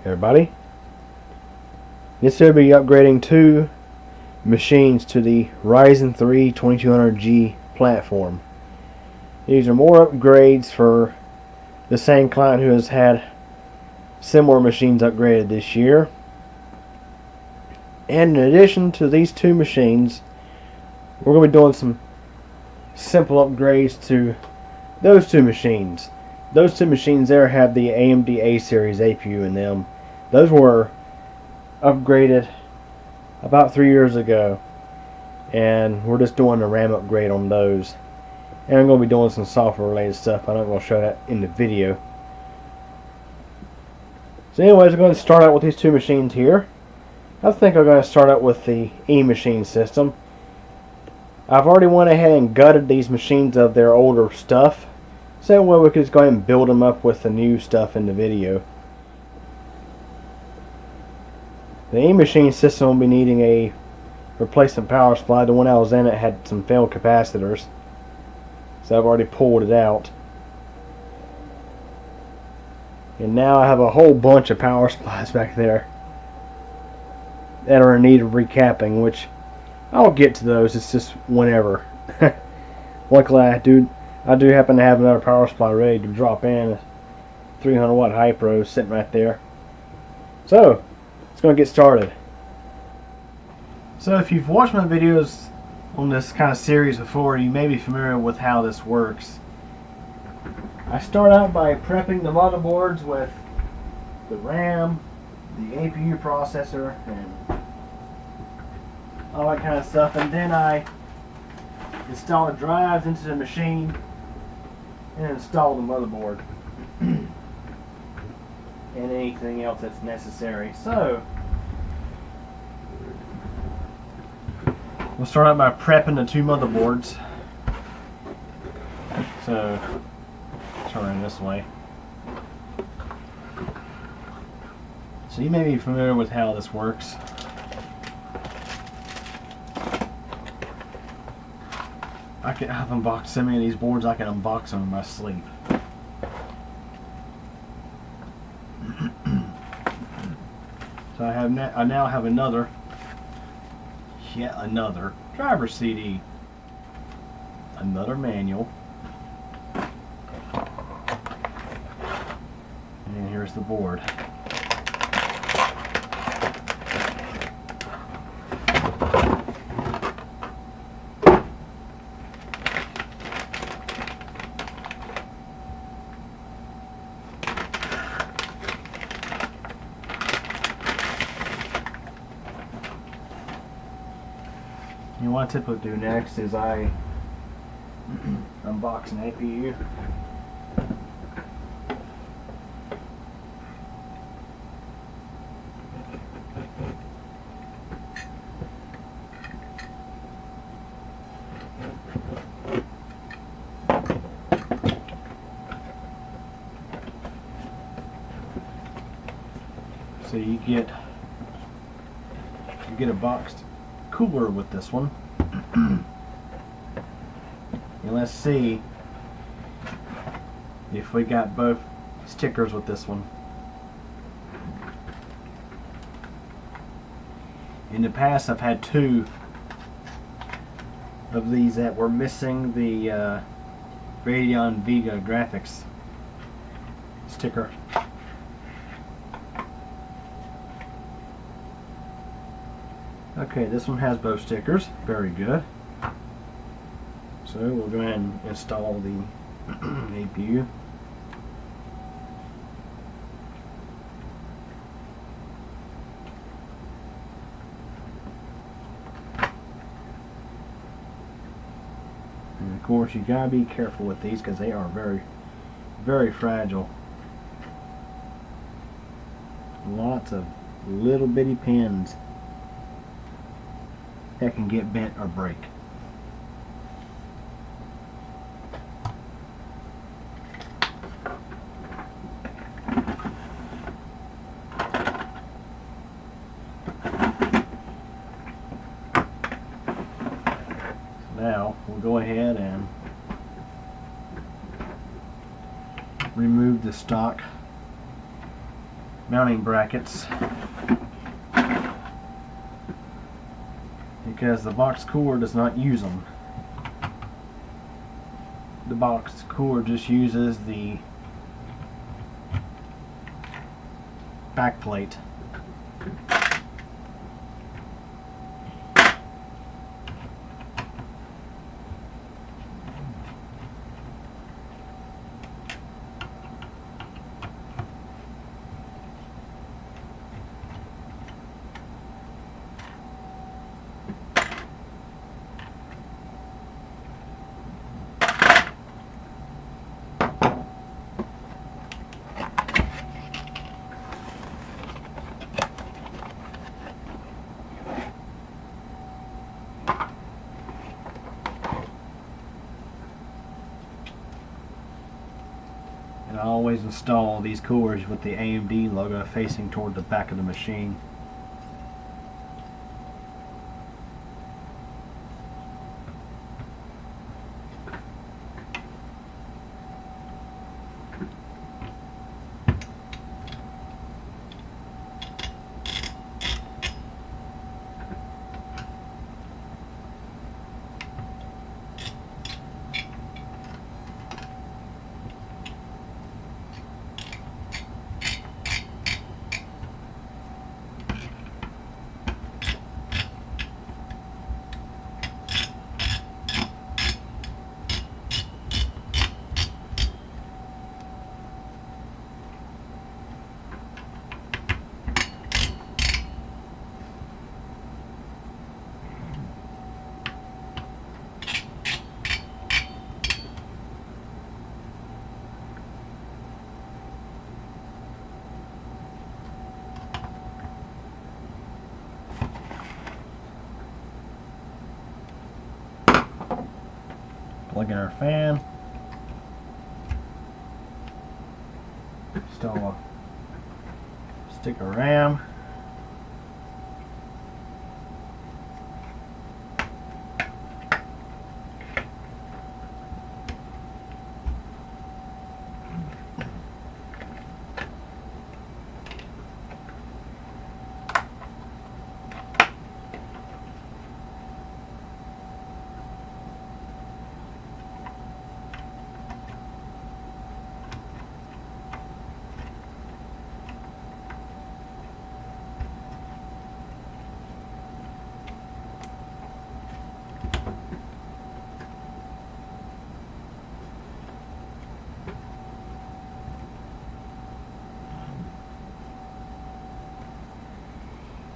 everybody. This will be upgrading two machines to the Ryzen 3 2200G platform. These are more upgrades for the same client who has had similar machines upgraded this year. And in addition to these two machines, we're going to be doing some simple upgrades to those two machines. Those two machines there have the AMD A series APU in them. Those were upgraded about 3 years ago, and we're just doing a RAM upgrade on those. And I'm going to be doing some software related stuff. I'm not going to show that in the video. So anyways, we're going to start out with these two machines here. I think I'm going to start out with the E machine system. I've already went ahead and gutted these machines of their older stuff, so well we could just go ahead and build them up with the new stuff in the video. The E machine system will be needing a replacement power supply. The one I was in, it had some failed capacitors, so I've already pulled it out. And now I have a whole bunch of power supplies back there that are in need of recapping, which I'll get to those. It's just whenever. Luckily I do happen to have another power supply ready to drop in. A 300 watt Hypro sitting right there. So let's go get started. So if you've watched my videos on this kind of series before, you may be familiar with how this works. I start out by prepping the motherboards with the RAM, the APU processor, and all that kind of stuff, and then I install the drives into the machine and install the motherboard and anything else that's necessary. So we'll start out by prepping the two motherboards. So turn this way. So you may be familiar with how this works. I've unboxed so many of these boards I can unbox them in my sleep. So I now have yet another driver CD, another manual, and here's the board. And what I typically do next is I unbox an APU. So you get a boxed cooler with this one. And let's see if we got both stickers with this one. In the past I've had two of these that were missing the Radeon Vega graphics sticker. Okay, this one has both stickers. Very good. So we'll go ahead and install the APU. And of course you gotta be careful with these because they are very, very fragile. Lots of little bitty pins that can get bent or break. Now we'll go ahead and remove the stock mounting brackets because the box cooler does not use them. The box cooler just uses the back plate. And I always install these coolers with the AMD logo facing toward the back of the machine. Plug in our fan. Still a stick of RAM.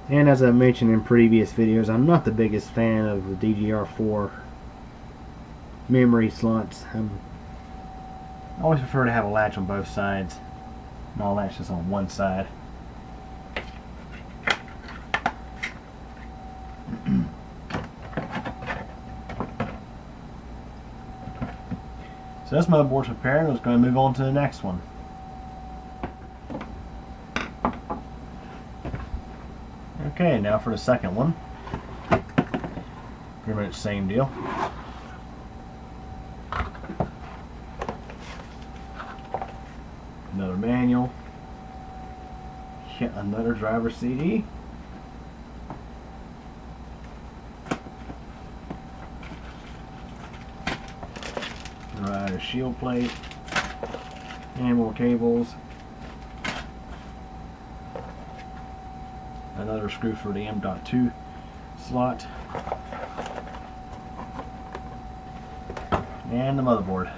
And as I mentioned in previous videos, I'm not the biggest fan of the DDR4 memory slots. I always prefer to have a latch on both sides. No latch just on one side. So this motherboard's prepared. I was going to move on to the next one. Okay, now for the second one. Pretty much same deal. Another manual. Yet another driver CD. Right, a shield plate. And more cables. Another screw for the M.2 slot. And the motherboard.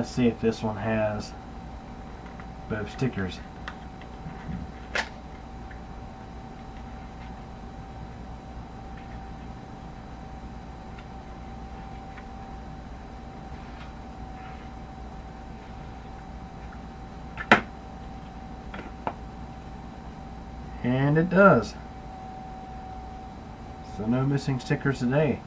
Let's see if this one has both stickers. And it does. So no missing stickers today.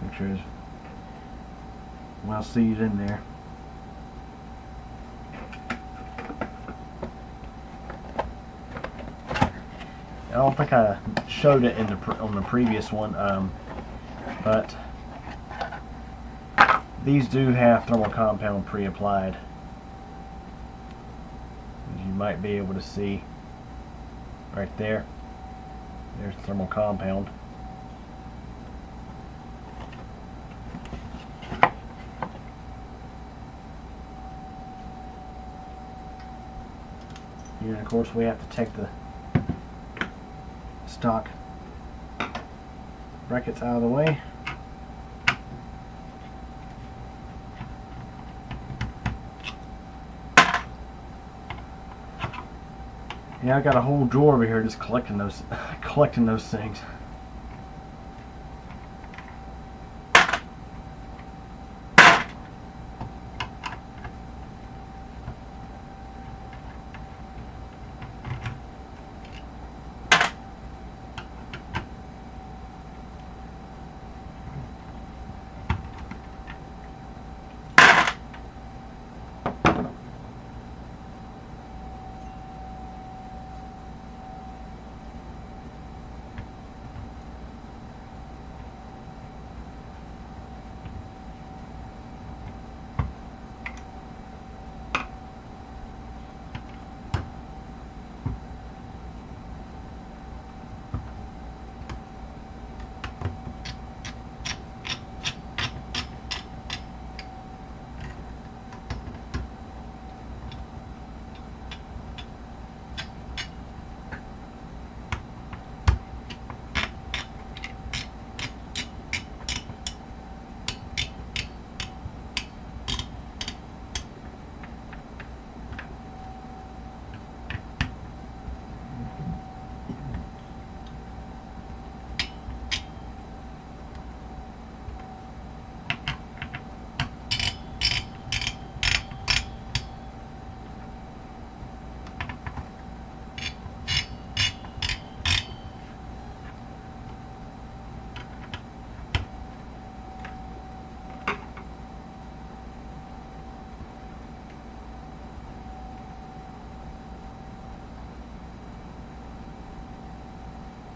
Make sure it's well seated in there. I don't think I showed it in on the previous one, but these do have thermal compound pre-applied, as you might be able to see right there. There's thermal compound. And of course we have to take the stock brackets out of the way. Yeah, I got a whole drawer over here just collecting those things.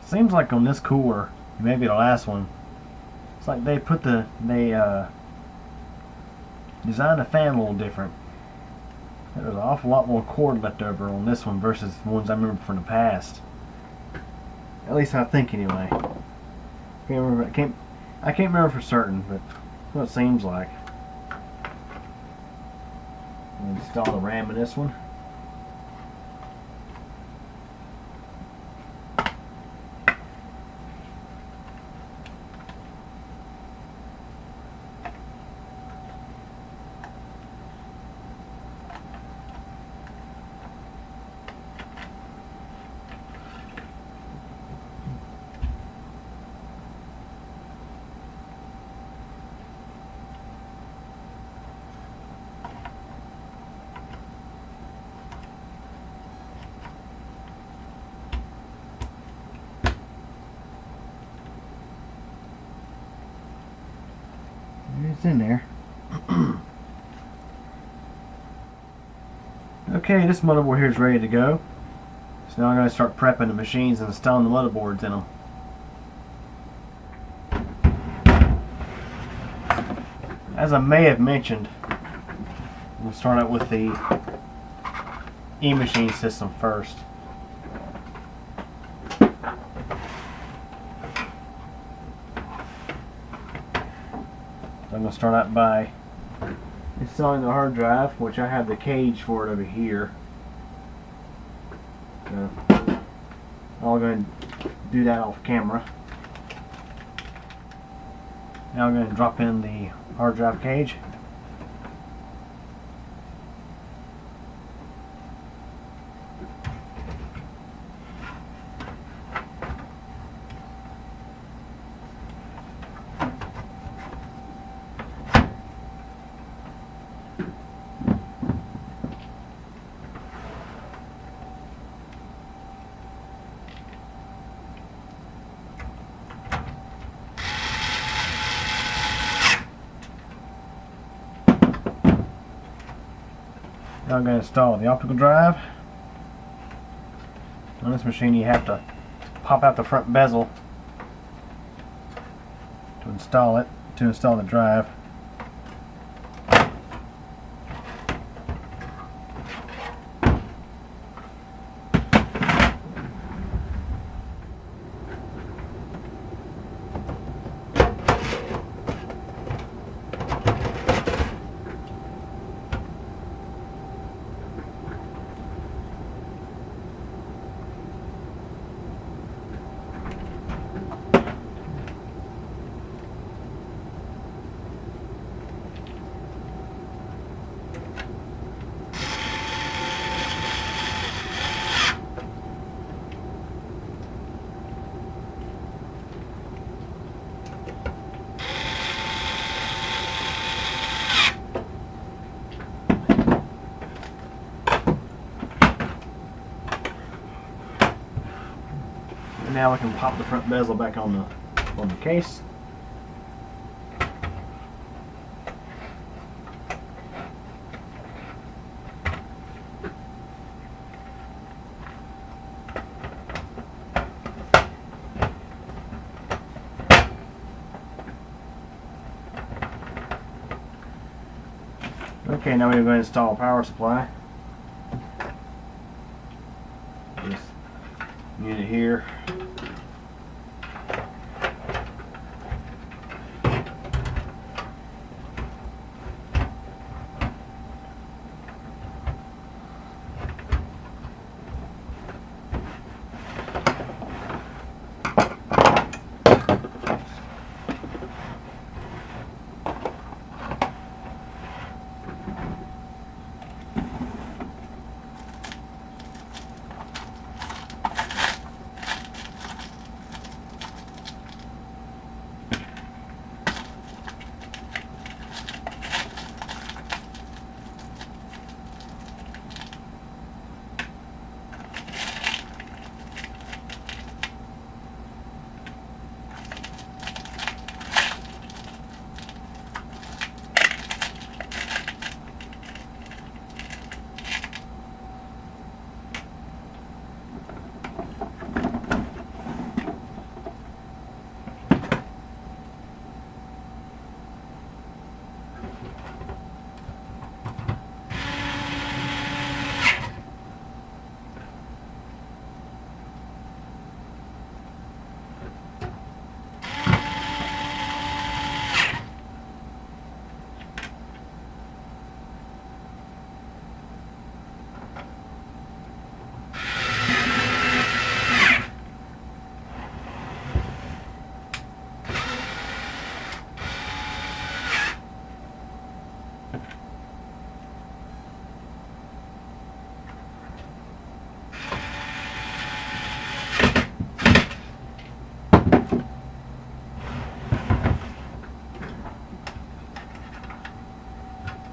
Seems like on this cooler, maybe the last one, it's like they designed the fan a little different. There's an awful lot more cord left over on this one versus the ones I remember from the past. At least I think anyway. I can't remember for certain, but that's what it seems like. Install the RAM in this one. It's in there. Okay, this motherboard here is ready to go. So now I'm going to start prepping the machines and installing the motherboards in them. As I may have mentioned, we'll start out with the e-machine system first. I'm going to start out by installing the hard drive, which I have the cage for it over here. So I'll go ahead and do that off camera. Now I'm going to drop in the hard drive cage. Now I'm going to install the optical drive. On this machine you have to pop out the front bezel to install the drive. Now we can pop the front bezel back on the case. Okay, now we're going to install a power supply. This unit here.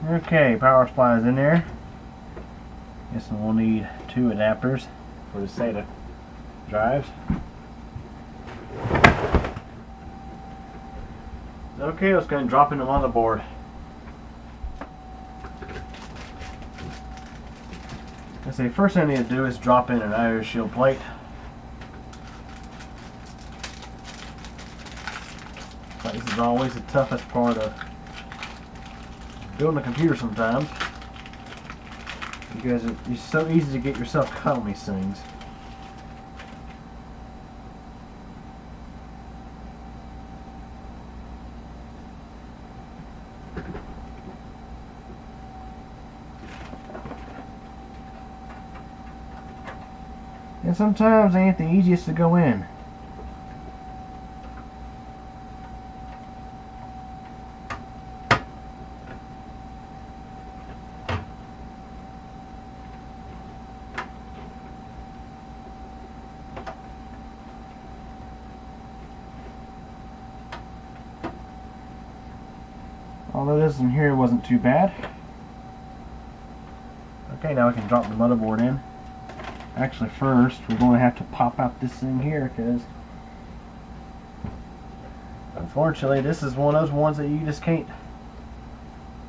Okay, power supply is in there. Guess we'll need 2 adapters for the SATA drives. Okay, let's go and drop in the motherboard. Let's see, first thing I need to do is drop in an IO shield plate. This is always the toughest part of building a computer sometimes, because it's so easy to get yourself caught on these things. And sometimes they ain't the easiest to go in. Although this in here wasn't too bad. Okay, now we can drop the motherboard in. Actually, first we're going to have to pop out this thing here because unfortunately this is one of those ones that you just can't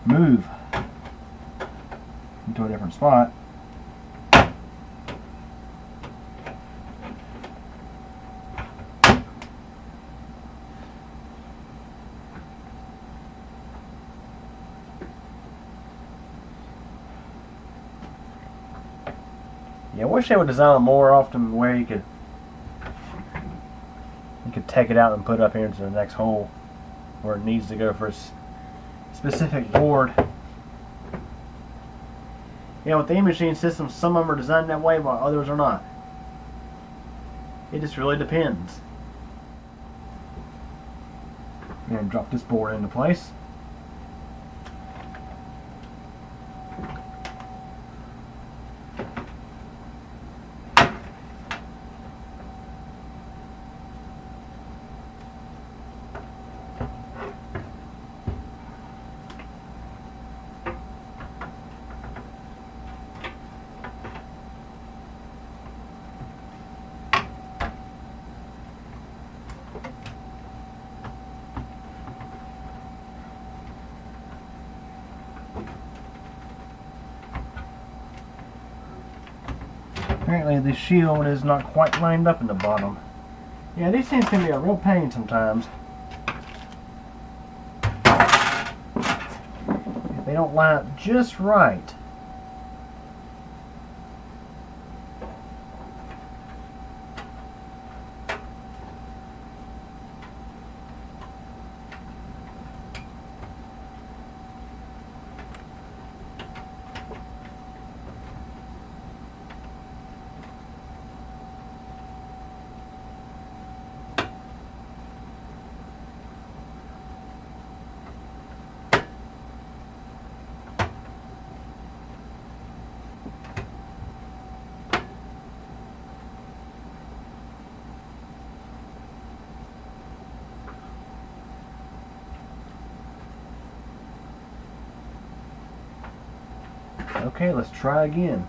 move into a different spot. Yeah, I wish they would design them more often where you could take it out and put it up here into the next hole where it needs to go for a specific board. Yeah, with the E-machine system, some of them are designed that way while others are not. It just really depends. And drop this board into place. Apparently the shield is not quite lined up in the bottom. Yeah, these things can be a real pain sometimes. If they don't line up just right. Okay, let's try again.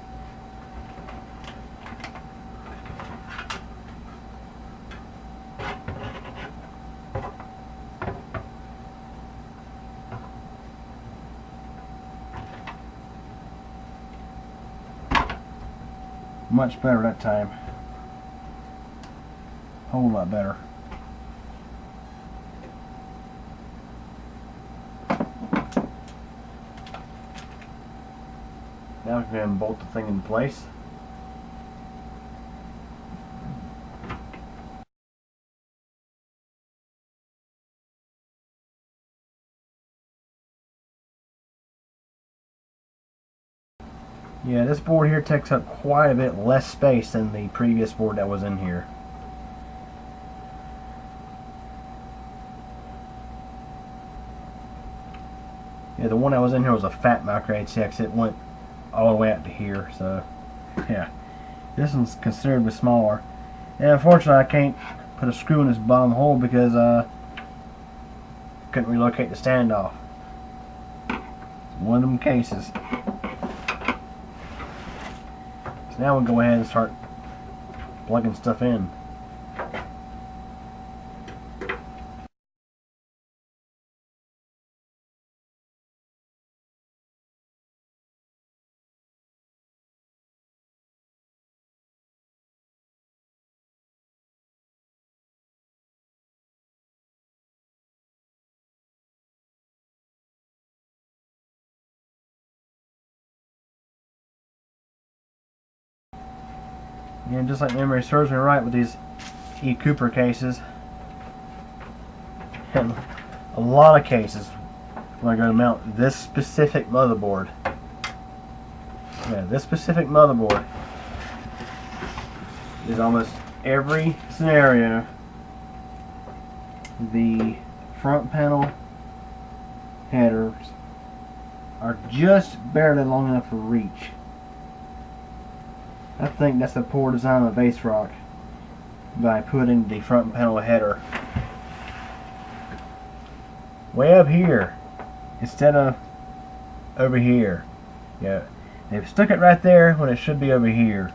Much better that time. Whole lot better. Now we can bolt the thing in place. Yeah, this board here takes up quite a bit less space than the previous board that was in here. Yeah, the one that was in here was a fat micro HX. It went all the way out to here, so yeah. This one's considerably smaller. And unfortunately I can't put a screw in this bottom hole because I couldn't relocate the standoff. It's one of them cases. So now we'll go ahead and start plugging stuff in. And just like memory serves me right with these E. Cooper cases, and a lot of cases when I go to mount this specific motherboard. Yeah, this specific motherboard. is almost every scenario the front panel headers are just barely long enough for reach. I think that's a poor design of AceRock by putting the front panel header way up here instead of over here. Yeah, they've stuck it right there when it should be over here.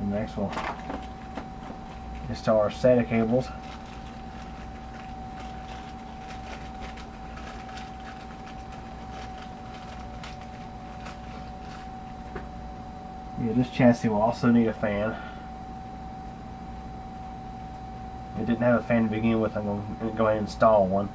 Next we'll install our SATA cables. Yeah, this chassis will also need a fan. It didn't have a fan to begin with. I'm going to go ahead and install one.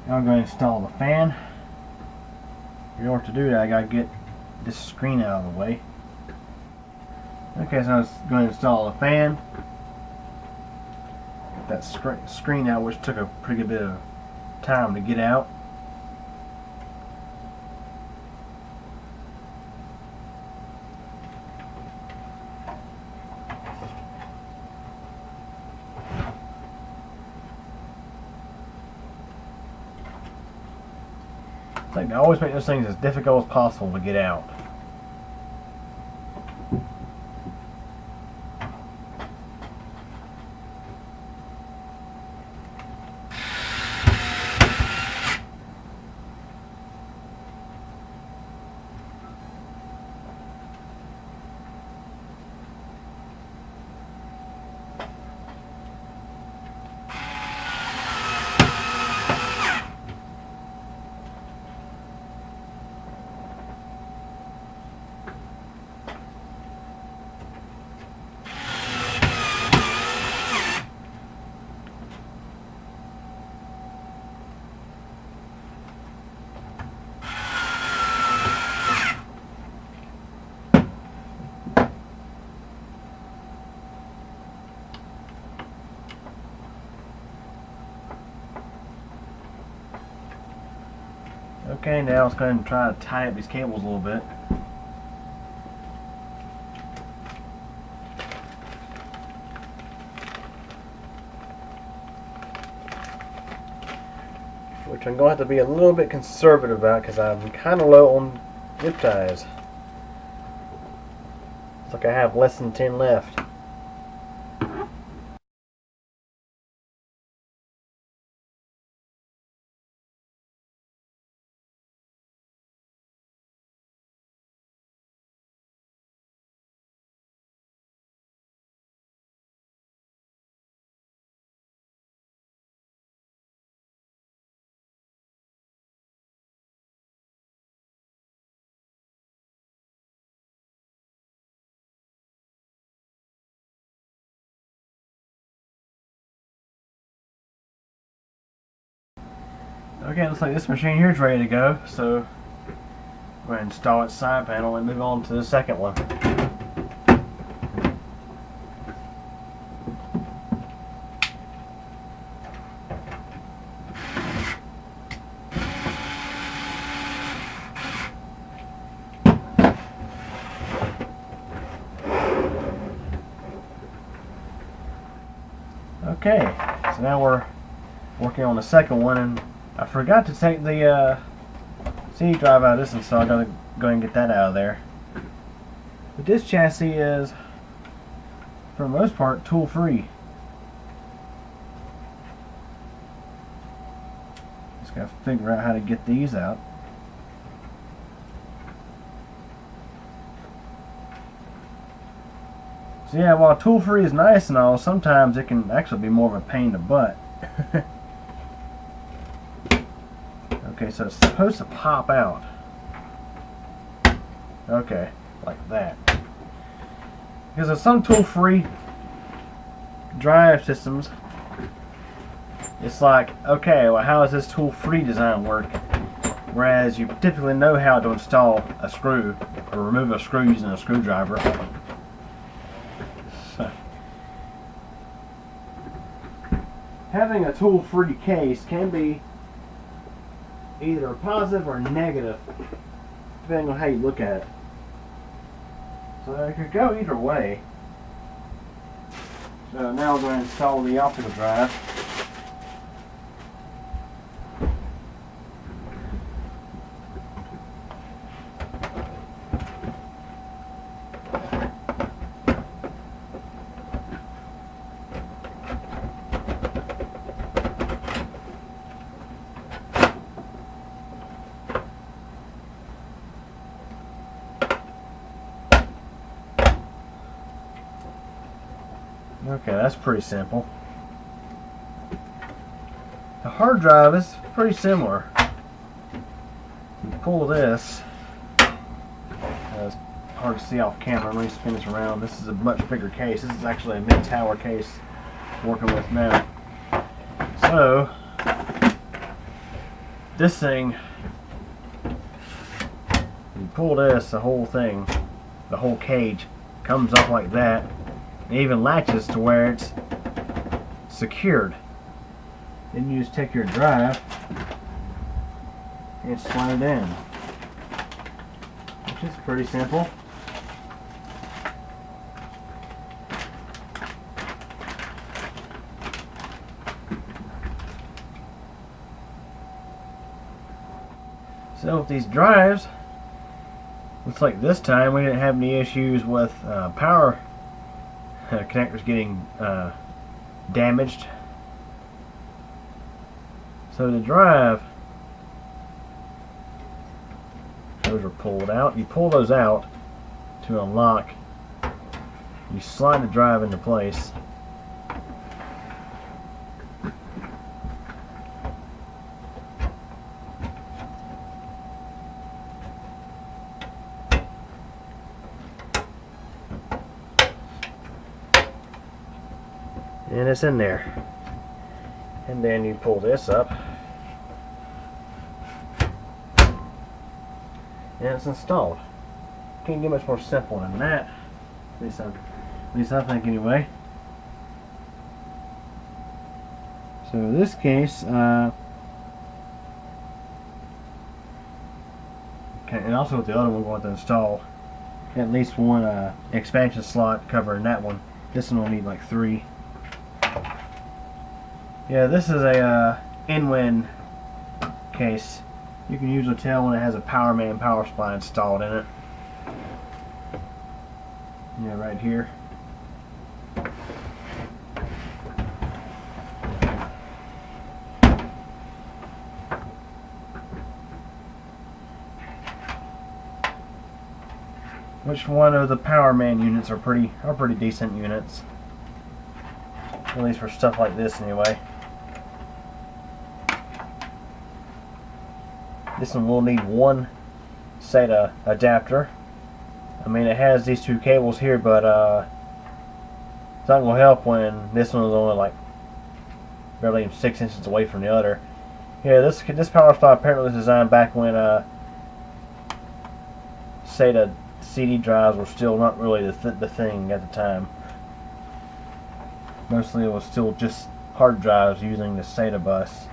Now I'm going to install the fan. In order to do that, I got to get this screen out of the way. Okay, so I was going to install the fan. Get that screen out, which took a pretty good bit of time to get out. I think I always make those things as difficult as possible to get out. Okay, now let's go ahead and try to tie up these cables a little bit. Which I'm going to have to be a little bit conservative about because I'm kind of low on zip ties. It's like I have less than 10 left. Okay, looks like this machine here is ready to go, so we're going to install its side panel and move on to the second one. Okay, so now we're working on the second one, and I forgot to take the CD drive out of this one, so I gotta go and get that out of there. But this chassis is, for the most part, tool free. Just gotta figure out how to get these out. So yeah, while tool free is nice and all, sometimes it can actually be more of a pain in the butt. Okay, so it's supposed to pop out. Okay, like that. Because of some tool-free drive systems, it's like, okay, well, how does this tool-free design work? Whereas you typically know how to install a screw or remove a screw using a screwdriver. So, having a tool-free case can be either positive or negative, depending on how you look at it. So it could go either way. So now we're going to install the optical drive. Okay, that's pretty simple. The hard drive is pretty similar. You pull this. It's hard to see off camera. Let me spin this around. This is a much bigger case. This is actually a mid-tower case I'm working with now. So, this thing, you pull this, the whole thing, the whole cage comes up like that. It even latches to where it's secured. Then you just take your drive and slide it in, which is pretty simple. So with these drives, looks like this time we didn't have any issues with power connectors getting damaged. So the drive, those are pulled out. You pull those out to unlock. You slide the drive into place. And it's in there. And then you pull this up. And it's installed. Can't get much more simple than that. At least I think anyway. So in this case, okay, and also with the other one, we're going to install at least one expansion slot covering that one. This one will need like 3. Yeah, this is a in-wind case. You can usually tell when it has a Powerman power supply installed in it. Yeah, right here. Which one of the Powerman units are pretty decent units. At least for stuff like this anyway. This one will need one SATA adapter. I mean, it has these 2 cables here, but it's not going to help when this one is only like barely even 6 inches away from the other. Yeah, this power supply apparently was designed back when SATA CD drives were still not really the thing at the time. Mostly it was still just hard drives using the SATA bus.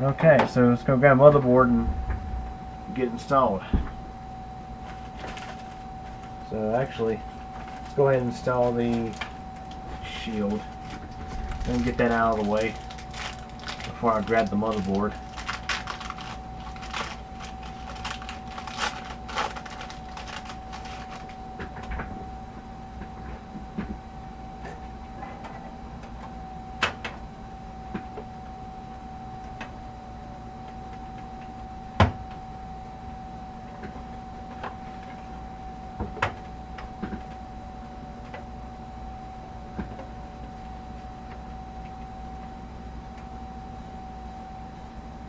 Okay, so let's go grab a motherboard and get it installed. So actually, let's go ahead and install the shield and get that out of the way before I grab the motherboard.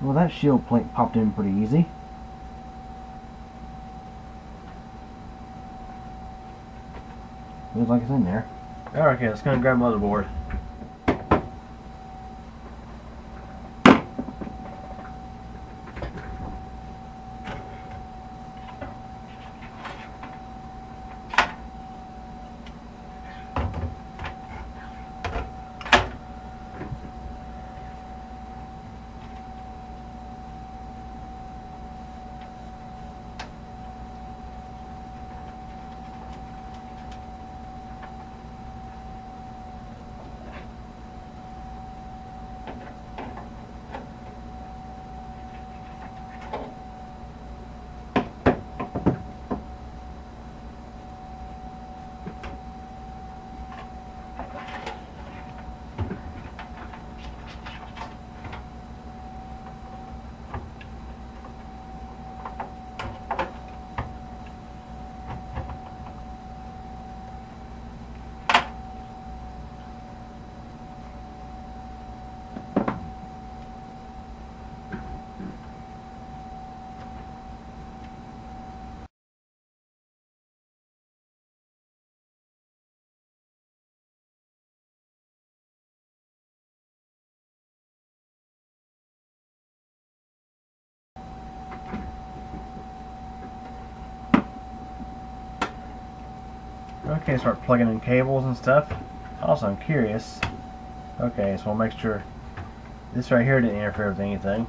Well, that shield plate popped in pretty easy. Looks like it's in there. Alright, okay, let's go and grab motherboard. Okay, start plugging in cables and stuff. Also, I'm curious. Okay, so we'll make sure this right here didn't interfere with anything.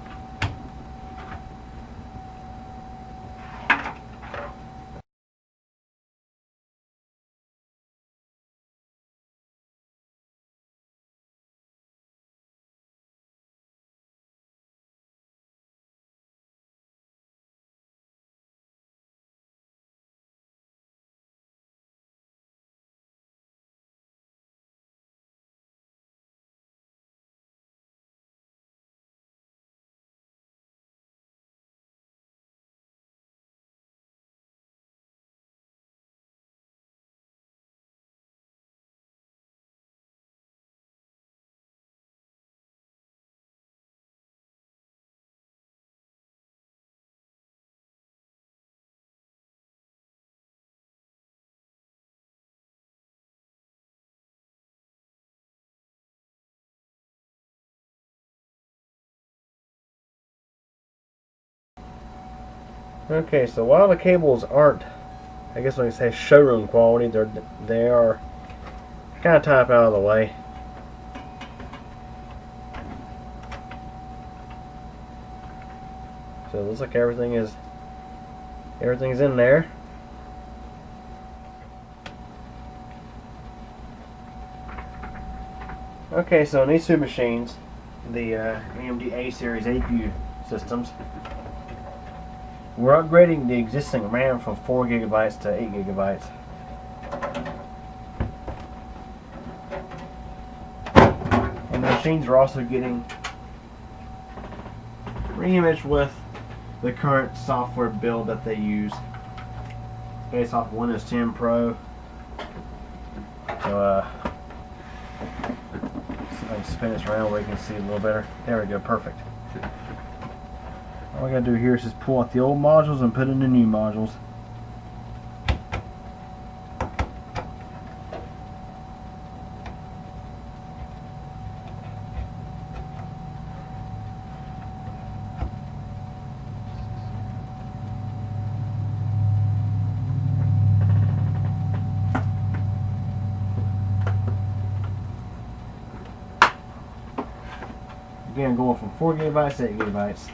Okay, so while the cables aren't, I guess when you say showroom quality, they are kind of top out of the way. So it looks like everything's in there. Okay, so in these two machines, the AMD A series APU systems, we're upgrading the existing RAM from 4 gigabytes to 8 gigabytes. And the machines are also getting reimaged with the current software build that they use, based off Windows 10 Pro. So, see if I can spin this around where you can see it a little better. There we go, perfect. All I gotta do here is just pull out the old modules and put in the new modules. Again, going from 4 gigabytes to 8 gigabytes.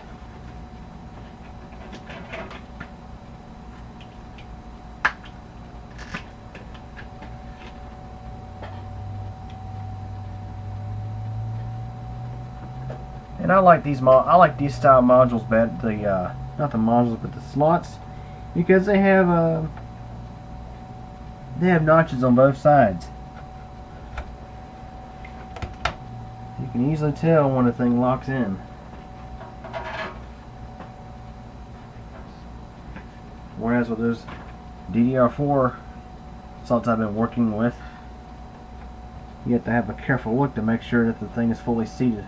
And I like these style modules better. The not the modules, but the slots, because they have notches on both sides. You can easily tell when the thing locks in. Whereas with those DDR4 slots I've been working with, you have to have a careful look to make sure that the thing is fully seated.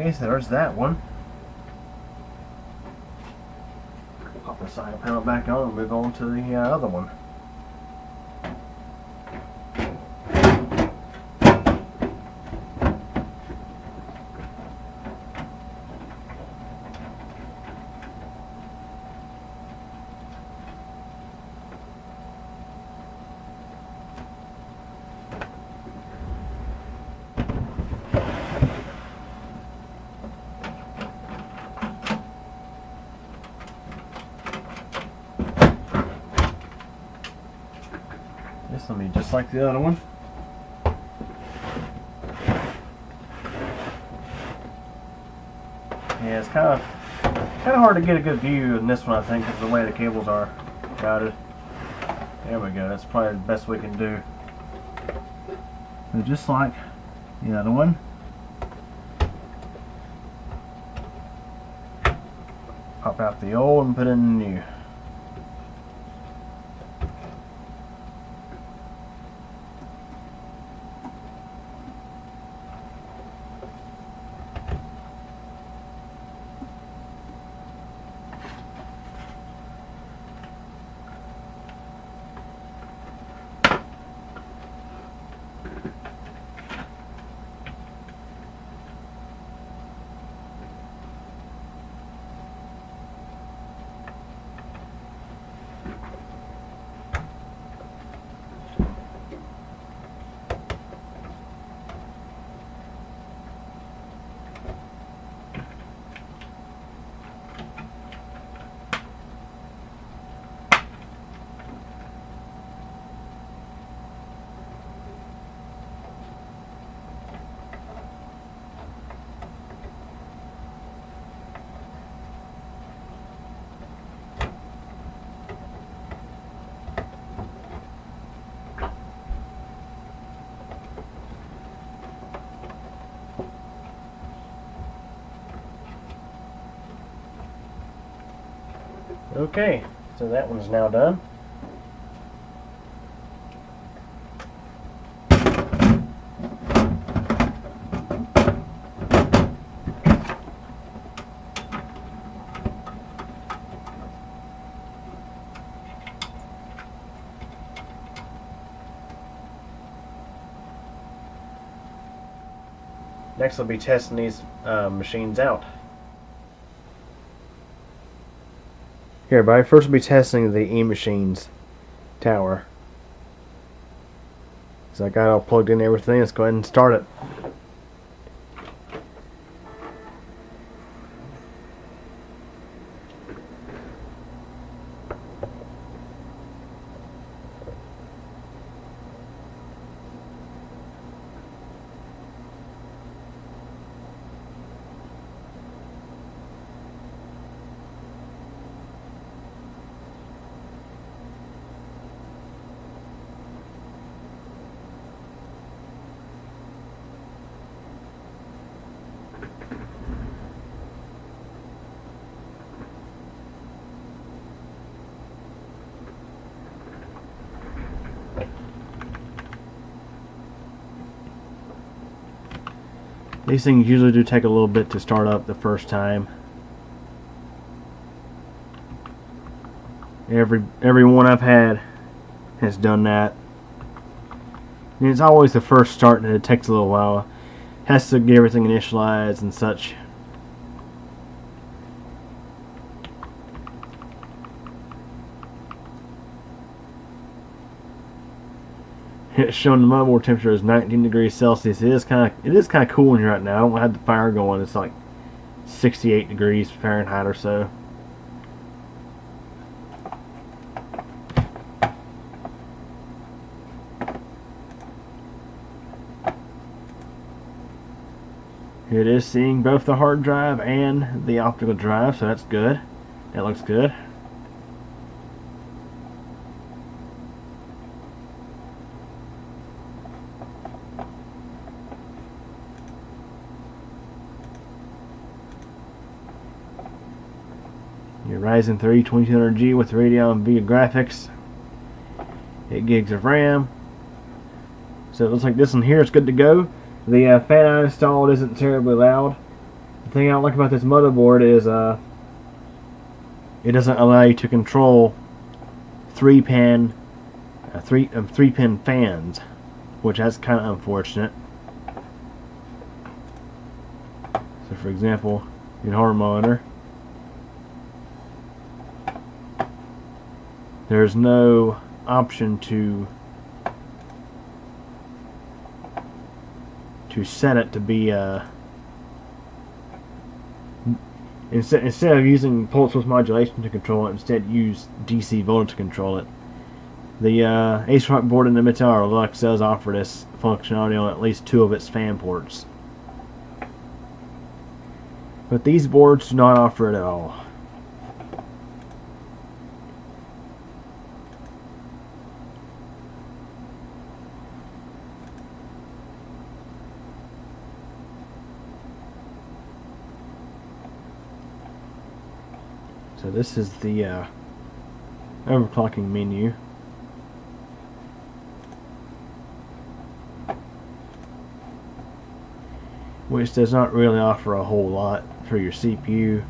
Okay, so there's that one. Pop the side panel back on and move on to the other one. This will be just like the other one. Yeah, it's kind of hard to get a good view in this one, I think, because of the way the cables are routed. There we go. That's probably the best we can do. So just like the other one. Pop out the old and put in the new. Okay, so that one's now done. Next we'll be testing these machines out. Here, everybody, first we'll be testing the E-Machines tower. So I got it all plugged in and everything. Let's go ahead and start it. These things usually do take a little bit to start up the first time. Every one I've had has done that. And it's always the first start that it takes a little while. Has to get everything initialized and such. It's showing the motherboard temperature is 19 degrees Celsius. It is kind of cool in here right now. I don't have the fire going. It's like 68 degrees Fahrenheit or so. Here it is seeing both the hard drive and the optical drive, so that's good. That looks good. Your Ryzen 3 2200G with Radeon Vega graphics, 8 gigs of RAM. So it looks like this one here is good to go. The fan I installed isn't terribly loud. The thing I don't like about this motherboard is it doesn't allow you to control three-pin fans, which that's kind of unfortunate. So, for example, your heart monitor, there's no option to set it to be instead of using pulse width modulation to control it, instead use DC voltage to control it. The Ace Rock board in the Mid-Tower Lux does offer this functionality on at least 2 of its fan ports, but these boards do not offer it at all. So this is the overclocking menu. Which does not really offer a whole lot for your CPU.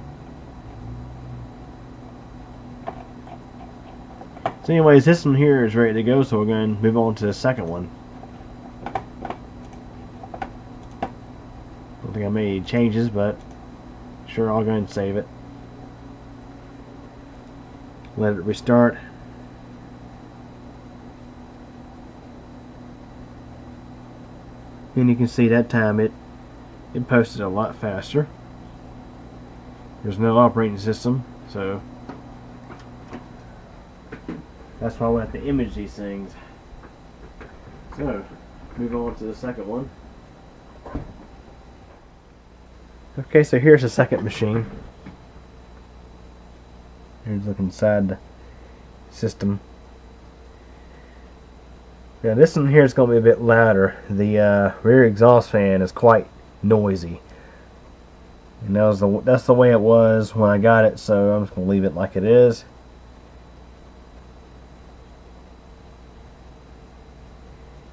So anyways, this one here is ready to go, so we're going to move on to the second one. Don't think I made any changes, but sure, I'll go ahead and save it. Let it restart. And you can see that time it posted a lot faster. There's no operating system, so that's why we have to image these things. So, move on to the second one. Okay, so here's the second machine. Here's looking inside the system. Yeah, this one here is going to be a bit louder. The rear exhaust fan is quite noisy, and that's the way it was when I got it, so I'm just going to leave it like it is.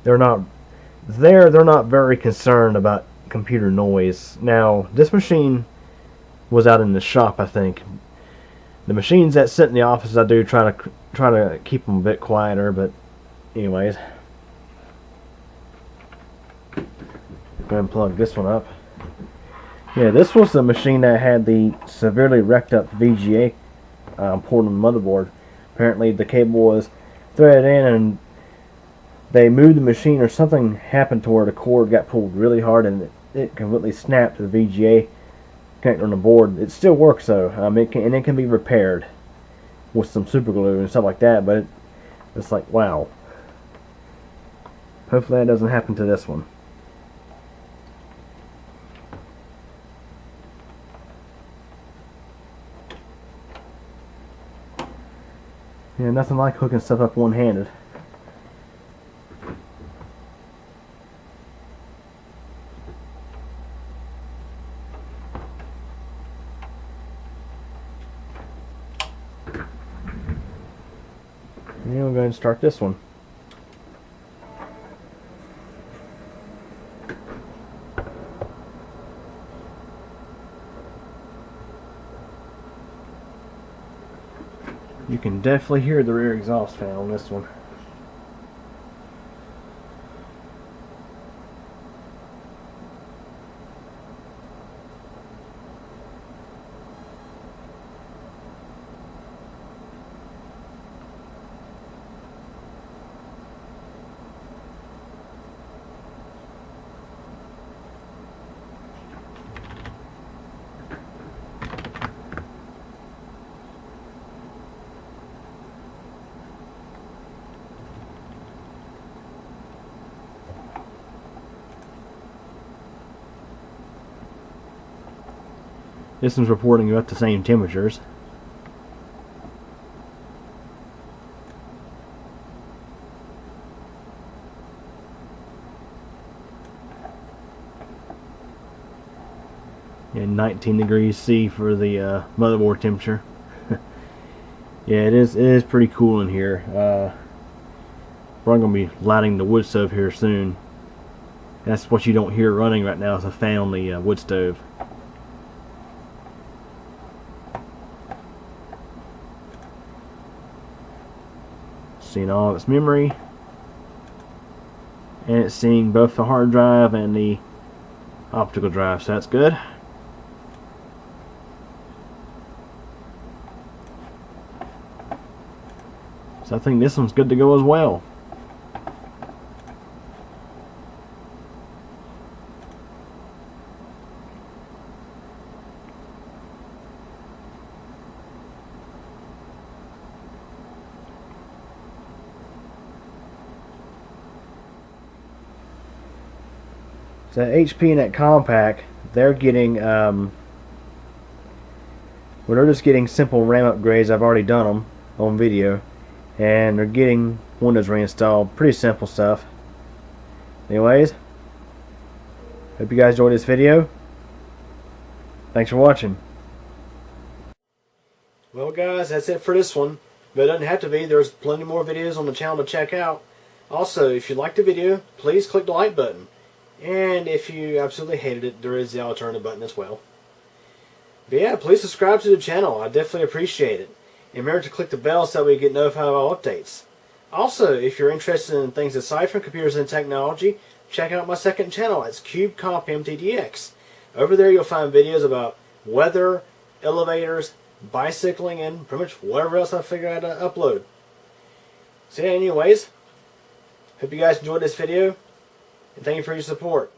They're not very concerned about computer noise. Now, this machine was out in the shop, I think. The machines that sit in the office, I do try to keep them a bit quieter, but anyways. Go ahead and plug this one up. Yeah, this was the machine that had the severely wrecked up VGA port on the motherboard. Apparently the cable was threaded in and they moved the machine, or something happened to where the cord got pulled really hard and it completely snapped the VGA connector on the board. It still works though, and it can be repaired with some super glue and stuff like that, but it's like, wow. Hopefully that doesn't happen to this one. Yeah, nothing like hooking stuff up one-handed. And we'll go ahead and start this one. You can definitely hear the rear exhaust fan on this one. This one's reporting about the same temperatures. And 19 degrees C for the motherboard temperature. Yeah, it is pretty cool in here. We're going to be lighting the wood stove here soon. That's what you don't hear running right now, is a fan on the wood stove. seeing all of its memory, and it's seeing both the hard drive and the optical drive, so that's good. So I think this one's good to go as well. So HP and that Compaq, they're getting well, they're just getting simple RAM upgrades. I've already done them on video, and they're getting Windows reinstalled. Pretty simple stuff. Anyways, hope you guys enjoyed this video. Thanks for watching. Well guys, that's it for this one. But it doesn't have to be. There's plenty more videos on the channel to check out. Also, if you liked the video, please click the like button. And if you absolutely hated it, there is the alternative button as well. But yeah, please subscribe to the channel. I definitely appreciate it. And remember to click the bell so that we get notified of all updates. Also, if you're interested in things aside from computers and technology, check out my second channel. It's CubeComp MTDX. Over there you'll find videos about weather, elevators, bicycling, and pretty much whatever else I figure out to upload. So yeah, anyways, hope you guys enjoyed this video. And thank you for your support.